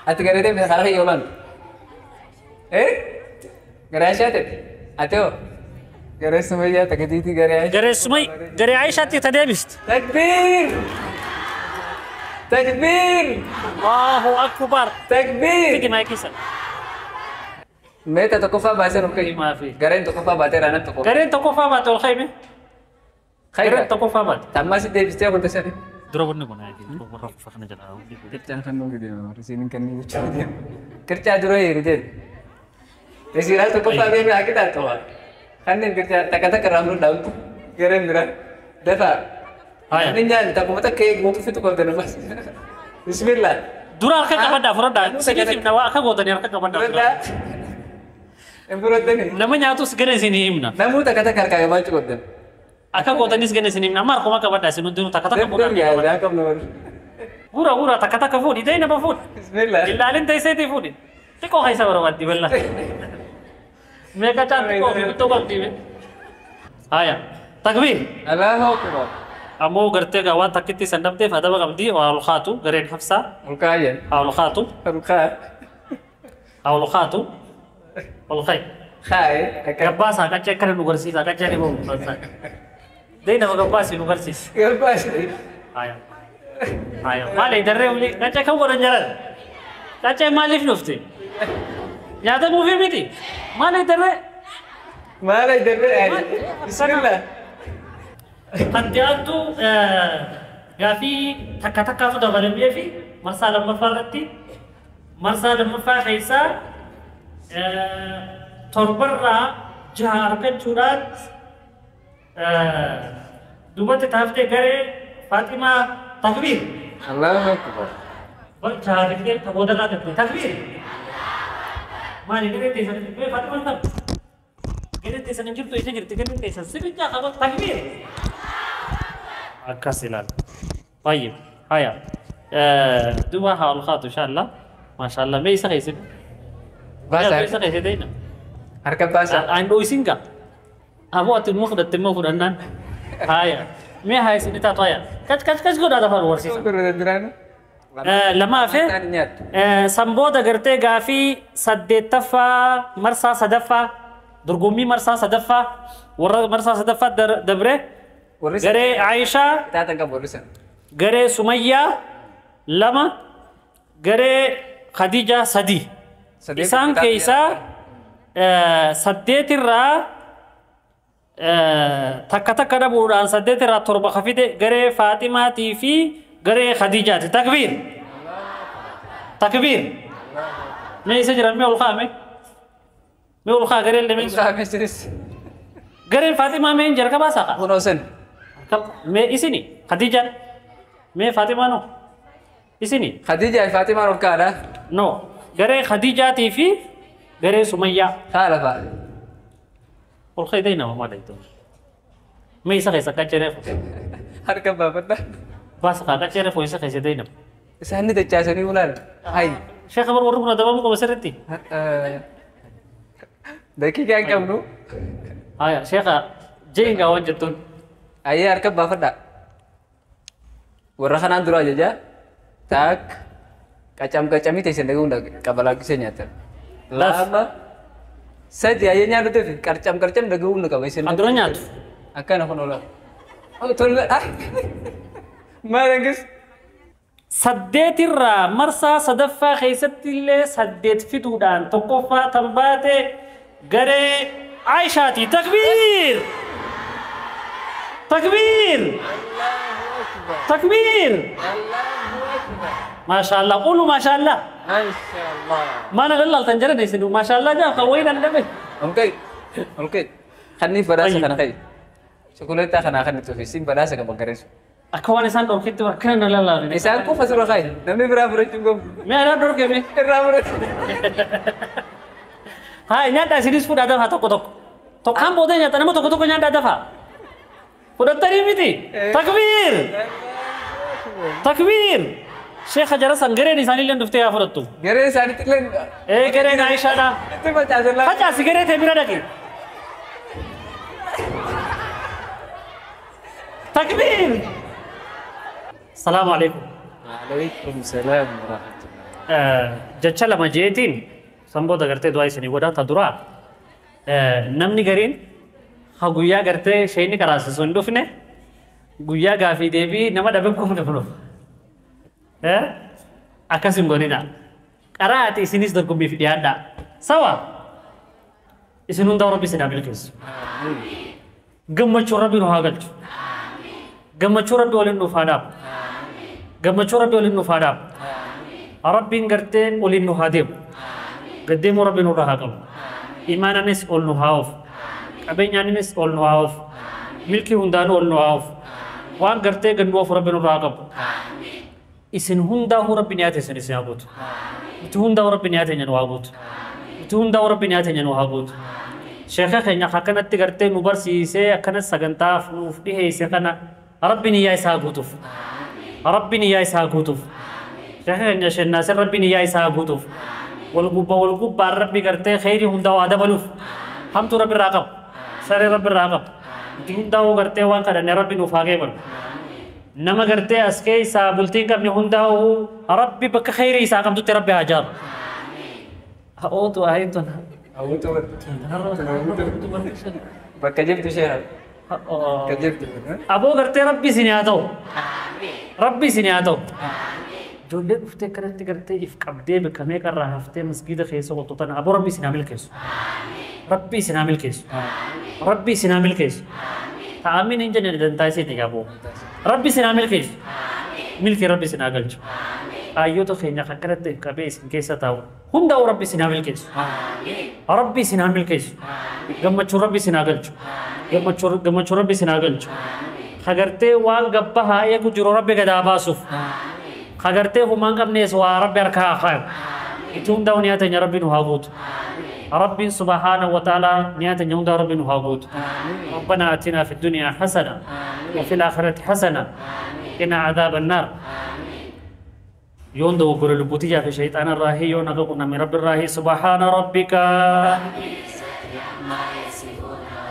[SPEAKER 2] Ati gare itu bisa kalah yolan. Gare Aisyah tu. Atau. Gare Sumayya tak kiti gare Aisyah.
[SPEAKER 3] garee Sumay garee Aishaatti ta deebist
[SPEAKER 2] Takbir. Takbir.
[SPEAKER 3] Allahu akbar
[SPEAKER 2] Takbir.
[SPEAKER 3] tigi maakisan
[SPEAKER 2] Meta tokofa bahasa nukai.
[SPEAKER 3] maafi
[SPEAKER 2] Gare tokofa bahasa rana tokofa.
[SPEAKER 3] gareen tokkoffaa baate ol khayme gareen tokkoffaa baate
[SPEAKER 2] Tamas dia bisa untuk saya.
[SPEAKER 3] dura bunni kun warra fakna jala
[SPEAKER 2] Kerjaan kan dong gitu, sini kan ini kerja dulu ya gitu. Desirat tuh kok pakai lagi tak tahu. Kan yang kerja tak kata keram lu daun tuh, keren berat. Dapat.
[SPEAKER 3] Ayah.
[SPEAKER 2] Ini jangan tak mau tak kayak mau itu kau tenang mas. Bismillah.
[SPEAKER 3] dura harka qabadda furada sigifim nawa aka godani harka qabadda
[SPEAKER 2] Berat. Yang berat ini.
[SPEAKER 3] nama nyaatu sigane sini himna
[SPEAKER 2] Namun tak kata kerja macam kau tenang.
[SPEAKER 3] aka godani sigane sini himna mar kuma qabadda sinu dunu takata
[SPEAKER 2] Betul
[SPEAKER 3] qabadda
[SPEAKER 2] ya, dah kau nomor.
[SPEAKER 3] gura takata ka fudi dayna ba fudi
[SPEAKER 2] Bismillah.
[SPEAKER 3] illa alin tay sayti fudi tiko haysa warawati wallah meka chan tiko to bakti aya takbir
[SPEAKER 2] Allahu Akbar.
[SPEAKER 3] amo garte ga wan takiti sandamte fadaba qabdi wa al khatu garen hafsa
[SPEAKER 2] Rukayan.
[SPEAKER 3] al khatu
[SPEAKER 2] Rukat.
[SPEAKER 3] al khatu wal khay
[SPEAKER 2] Khai.
[SPEAKER 3] gabbas aka chekkare nu garsi aka chani bo dayna ba gabbas nu garsi
[SPEAKER 2] Kerpas.
[SPEAKER 3] aya هاي ما لي دري ولي كاچا كم ورن جرن كاچا ما ليف نفتي يا ده مو في ميتي ما لي دري
[SPEAKER 2] ما لا يدري بسم الله
[SPEAKER 3] قد جاءتو غافي تكا تكا فدا بلمي في مرسى لما فرتي مرسى لما فاخيسا تربرا جهار كجورات دوبت تافته غري فاطمه تكبير
[SPEAKER 2] الله أكبر
[SPEAKER 3] جهار كده تبودا تكبير ما نيجي تيسن فاطمه تب كده تيسن جبتو ايش جرت كده تيسن سبجا خبر تكبير أكاسيلال طيب هيا دوا حال خاطر إن شاء الله ما شاء الله ميسا خيسين
[SPEAKER 2] باسا
[SPEAKER 3] ميسا خيسين دينا
[SPEAKER 2] أركب باسا
[SPEAKER 3] عندو يسينكا أبو أتي المخدة تمو فرنان هيا مي هاي سنتا طايا كاش قد هذا فار ورسي لما في سمبودا غرتي غافي سدتفا مرسا صدفا درغومي مرسا صدفا ور مرسا صدفا دبره غري عائشة غري سمية لما غري خديجة سدي إسان كيسا سديت الرا تكا تكا نبوران سديت الرا تربة خفيدة غري فاطمة في غري خديجة تكبير تكبير ما يسجل مي والخامة مي والخا غري اللي من غري فاطمة من جركا باسا
[SPEAKER 2] ونوسن
[SPEAKER 3] مي إسيني خديجة مي فاطمة نو إسيني
[SPEAKER 2] خديجة فاطمة ركالة
[SPEAKER 3] نو غري خديجة في غري سمية
[SPEAKER 2] خالفة
[SPEAKER 3] والخي دينا وما ديتو مي سخي سكا جريف
[SPEAKER 2] أركب بابنا
[SPEAKER 3] باس خا جريف ويسا خي دينا
[SPEAKER 2] سهني تجاسني ولان هاي
[SPEAKER 3] شيخ خبر ورقنا دبابو كبسرتي
[SPEAKER 2] دقيقة كم نو
[SPEAKER 3] هاي شيخ جينغا وجتون
[SPEAKER 2] أيه أركب بافدا ورخنا دulu aja tak kacam itu sendiri udah kabel lagi senyata lama saya ayahnya ada tuh kacam udah gue udah kabel senyata
[SPEAKER 3] adronya tuh
[SPEAKER 2] akan aku nolak oh tuh mana guys
[SPEAKER 3] سديت الرا مرسى صدفة خيست اللي سديت في دودان تقفى تنباتي غري عايشاتي تكبير تكبير تكبير ما شاء الله قولوا ما شاء الله
[SPEAKER 2] ما شاء الله
[SPEAKER 3] ما نغلل تنجرة نيسنو ما شاء الله جاء قوينا النبي
[SPEAKER 2] اوكي خلني فراسة خنا خي شكولتا خنا خنا توفيسين فراسة كبكرس
[SPEAKER 3] أكوان إنسان دور كتير وكنا لا لا
[SPEAKER 2] إنسان كو فسر خاي نمني برابر تجوم
[SPEAKER 3] ما أنا دور كمي
[SPEAKER 2] برابر
[SPEAKER 3] هاي نياتا سيريس فود هذا هاتو كتوك تو كم بوده نياتا نمو تو كتوك نياتا هذا فا فود تري ميتي تكبير تكبير شيخ جرا سانغري نيساني لين دفتي أفرطو
[SPEAKER 2] غير ساني تلين
[SPEAKER 3] إيه غير نايشة دا
[SPEAKER 2] itu baca aja
[SPEAKER 3] هذا سيجارة تبيرا دكين تكبير السلام عليكم
[SPEAKER 2] وعليكم السلام ورحمة الله
[SPEAKER 3] جتشا لما جيتين سنبودا غرتي دواي سني ودا تدرا نمني غرين ها غويا غرتي شيني كراس سندوفنه غويا غافي ديبي نما دبكم دبلو akasim gonina qaraati isinis dorgommi fidiyadha sawa isinun daw rabbi sina bilkis gammachu rabbi no hagalchu gammachu rabbi olin no fadab gammachu rabbi olin no fadab rabbin garte olin no hadib gademu rabbi no hagam imananis ol no hauf abenyanis ol no hauf milki hundano ol no hauf wan garte gandu of rabbi no hagam isin hunda hu rabbi niyate isin isin agut itu hunda hu rabbi niyate nyan wagut itu hunda hu rabbi niyate nyan wagut shekha khanya khakanat garte nubarsi se akana sagantaf nufdi he se kana rabbi niya isa agutuf rabbi niya isa agutuf shekha khanya shenna se rabbi niya isa agutuf wal gubba rabbi garte khairi hunda wa adabaluf ham tu rabbi raqab sare rabbi raqab itu hunda hu garte wan kada ne rabbi nufage bal نما کرتے اس کے سابلتی کا اپنے ہندا ہو ربی بک خیر عیسا کم تو تیرا رب حاضر او تو آئی تو
[SPEAKER 2] أو تو بكجيب تشير كجبت
[SPEAKER 3] أبو قرتي ربي سنياتو ربي سنياتو جولي أفتي كرتي كرتي إفكابدي بكمية كرة هفتي مسجد خيسو وطوطنا أبو ربي سنعمل كيسو ربي سنعمل كيسو ربي سنعمل كيسو تأمين إنجن دنتايسي تجابو ربي سنعمل كيسو ملكي ربي سنعمل أيوة خينيا خكرت كبيس كيسة تاو هم داو ربي سنعمل كيسو ربي سنعمل كيسو جمّا ربي سنعمل جمّا ربي سنعمل خغرتي وان غبها يكو جرو ربي غدا باسوف خغرتي همان قبني سوا ربي اركا خير يتون داو نيات ربي نهاغوت ربي سبحانه وتعالى نيات يوم دا ربي نهاغوت ربنا اتنا في الدنيا حسنه وفي الاخره حسنه قنا عذاب النار يون دو غور لبوتي في شيطان الراهي يون غقنا من رب الراهي سبحان ربك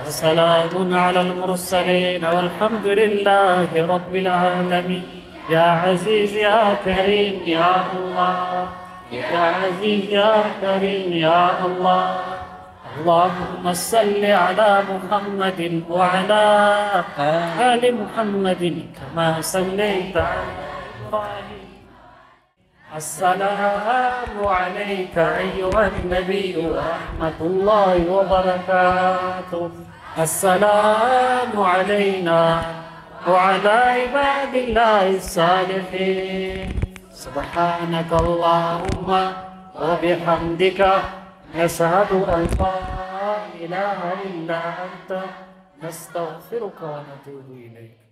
[SPEAKER 3] وسلام على المرسلين والحمد لله رب العالمين يا عزيز يا كريم يا الله يا عزيز يا كريم يا الله اللهم صل على محمد وعلى آل محمد كما صليت على إبراهيم السلام عليك أيها النبي ورحمة الله وبركاته السلام علينا وعلى عباد الله الصالحين سبحانك اللهم وبحمدك نشهد أن لا إله إلا أنت نستغفرك ونتوب إليك